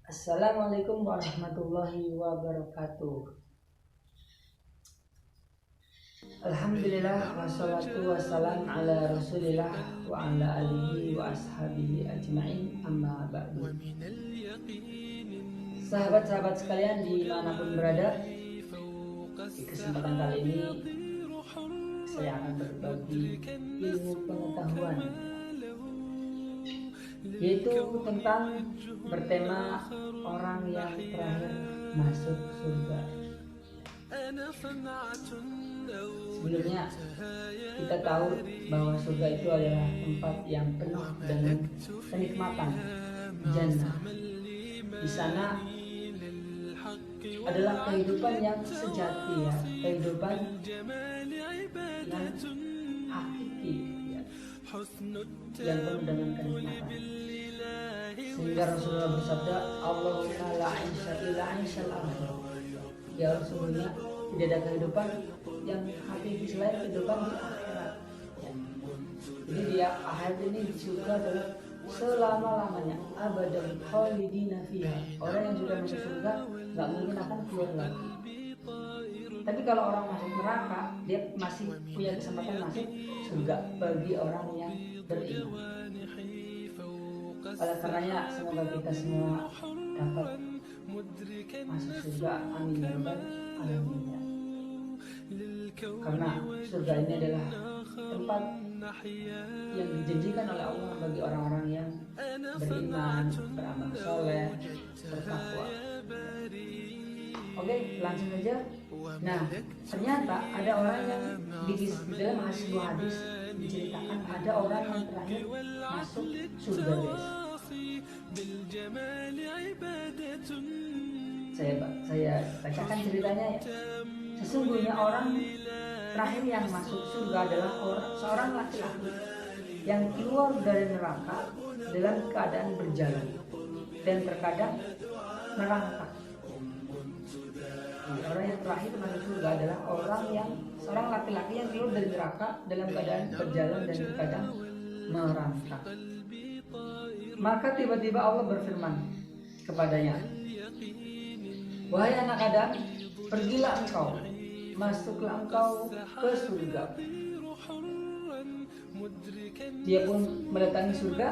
Assalamualaikum warahmatullahi wabarakatuh. Alhamdulillah wassalatu wassalam ala rasulillah wa ala alihi wa ashabihi ajma'in, amma ba'du. Sahabat-sahabat sekalian dimanapun berada, di kesempatan kali ini saya akan berbagi ilmu pengetahuan, yaitu tentang bertema orang yang terakhir masuk surga. Sebelumnya kita tahu bahwa surga itu adalah tempat yang penuh dengan kenikmatan, jannah. Di sana adalah kehidupan yang sejati, ya, kehidupan yang hakiki, ya, yang penuh dengan kenikmatan. Sehingga Rasulullah bersabda, Allahumma la aisha illa aishal akhir. Ya Rasulullah, tidak ada kehidupan yang hakiki selain kehidupan di akhirat. Jadi di akhirat ini di surga adalah selama-lamanya, abadan khalidina fiha. Orang yang sudah masuk surga nggak mungkin akan keluar lagi. Tapi kalau orang masuk neraka, dia masih punya kesempatan masuk surga bagi orang yang beriman. Oleh karenanya semoga kita semua dapat masuk surga, amin ya rabbal alamin. Karena surga ini adalah tempat yang dijanjikan oleh Allah bagi orang-orang yang beriman, beramal soleh, bertakwa. Oke, langsung aja. Nah, ternyata ada orang yang di dalam sebuah hadis diceritakan ada orang yang terakhir masuk surga, guys. Saya bacakan ceritanya, ya. Sesungguhnya orang terakhir yang masuk surga adalah seorang laki-laki yang keluar dari neraka dalam keadaan berjalan dan terkadang merangkak. Orang yang terakhir masuk surga adalah seorang laki-laki yang keluar dari neraka dalam keadaan berjalan dan terkadang merangkak. Maka tiba-tiba Allah berfirman kepadanya, wahai anak Adam, pergilah engkau, masuklah engkau ke surga. Dia pun mendatangi surga,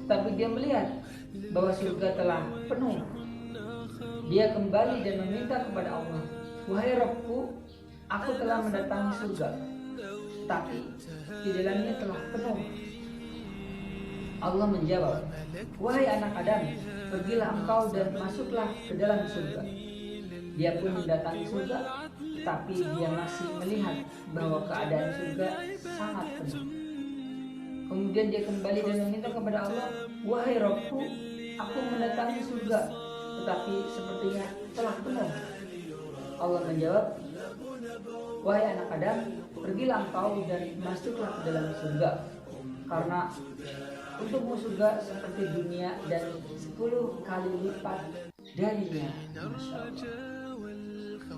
tapi dia melihat bahwa surga telah penuh. Dia kembali dan meminta kepada Allah, wahai Rabbku, aku telah mendatangi surga, tapi di dalamnya telah penuh. Allah menjawab, wahai anak Adam, pergilah engkau dan masuklah ke dalam surga. Dia pun mendatangi surga, tapi dia masih melihat bahwa keadaan surga sangat penuh. Kemudian dia kembali dan meminta kepada Allah, wahai Rabbku, aku mendatangi surga, tetapi sepertinya telah penuh. Allah menjawab, wahai anak Adam, pergilah engkau dan masuklah ke dalam surga, karena untukmu surga seperti dunia dan 10 kali lipat darinya. Masya Allah.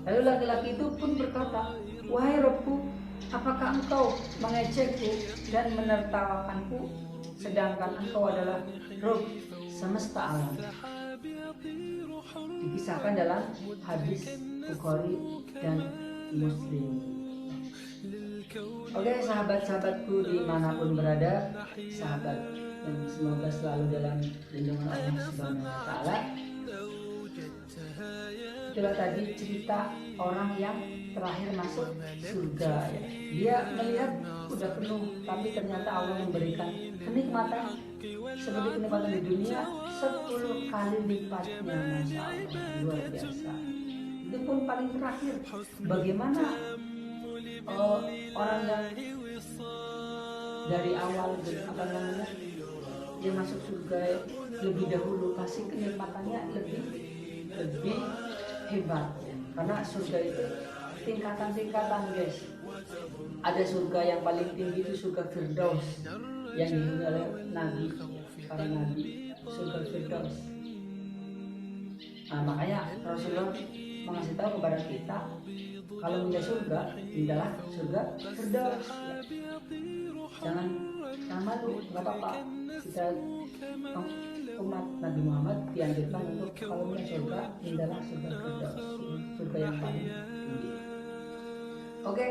Lalu laki-laki itu pun berkata, wahai Rabbku, apakah engkau mengejekku dan menertawakanku, sedangkan engkau adalah Rabb semesta alam. Dikisahkan dalam hadis Bukhari dan Muslim. Oke, sahabat-sahabatku dimanapun berada, sahabat yang semoga selalu dalam lindungan Allah Subhanahu wa Ta'ala. Itulah tadi cerita orang yang terakhir masuk surga, ya. Dia melihat udah penuh, tapi ternyata Allah memberikan kenikmatan seperti kenikmatan di dunia 10 kali lipatnya. Masya Allah, luar biasa. Itu pun paling terakhir. Bagaimana orang yang dari awal dia masuk surga lebih dahulu, pasti kenikmatannya lebih hebat, ya. Karena surga itu tingkatan-tingkatan, guys. Ada surga yang paling tinggi itu surga Firdaus yang dihuni oleh para nabi, surga Firdaus. Nah, makanya Rasulullah mengasih tahu kepada kita, kalau pindah surga, pindahlah surga Firdaus, ya. Jangan malu, nggak apa-apa. Kita umat Nabi Muhammad dianjurkan untuk kalau punya surga, pindalah surga Firdaus, surga yang paling tinggi. Oke,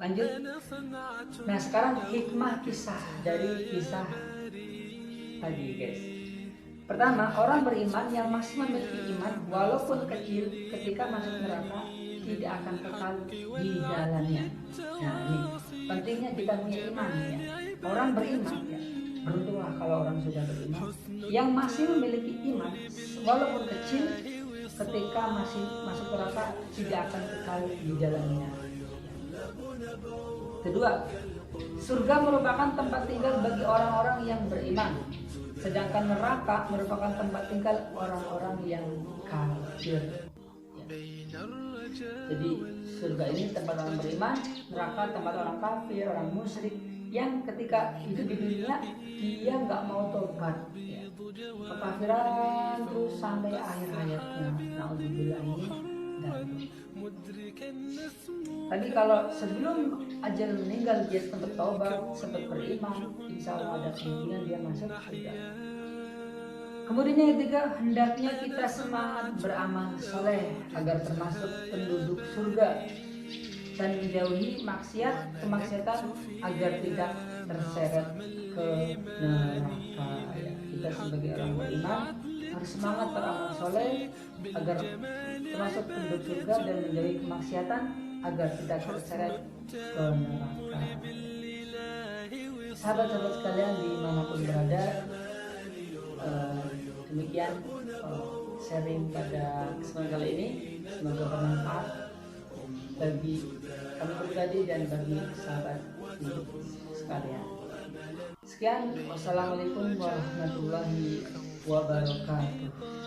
lanjut. Nah, sekarang hikmah kisah dari kisah tadi, guys. Pertama, orang beriman yang masih memiliki iman walaupun kecil ketika masuk neraka tidak akan kekal di dalamnya. Nah, ini pentingnya kita punya iman ya. Orang beriman ya, beruntunglah kalau orang sudah beriman yang masih memiliki iman walaupun kecil ketika masih masuk neraka tidak akan kekal di dalamnya. Kedua, surga merupakan tempat tinggal bagi orang-orang yang beriman, sedangkan neraka merupakan tempat tinggal orang-orang yang kafir. Jadi surga ini tempat orang beriman, neraka tempat orang kafir, orang musyrik yang ketika hidup di dunia dia nggak mau tobat, ya. Kekafiran terus sampai akhir hayatnya. Naudzubillah dan tapi kalau sebelum ajal meninggal dia sempat taubat, sempat beriman, insya Allah ada kemungkinan dia masuk surga. Kemudian yang ketiga, hendaknya kita semangat beramal soleh agar termasuk penduduk surga dan menjauhi kemaksiatan agar tidak terseret ke neraka. Kita sebagai orang beriman harus semangat beramal soleh agar termasuk penduduk surga dan menjauhi kemaksiatan agar tidak terseret ke neraka. Sahabat-sahabat sekalian dimanapun berada, demikian sharing pada kesempatan kali ini, semoga bermanfaat bagi kami pribadi dan bagi sahabat sekalian. Sekian, wassalamualaikum warahmatullahi wabarakatuh.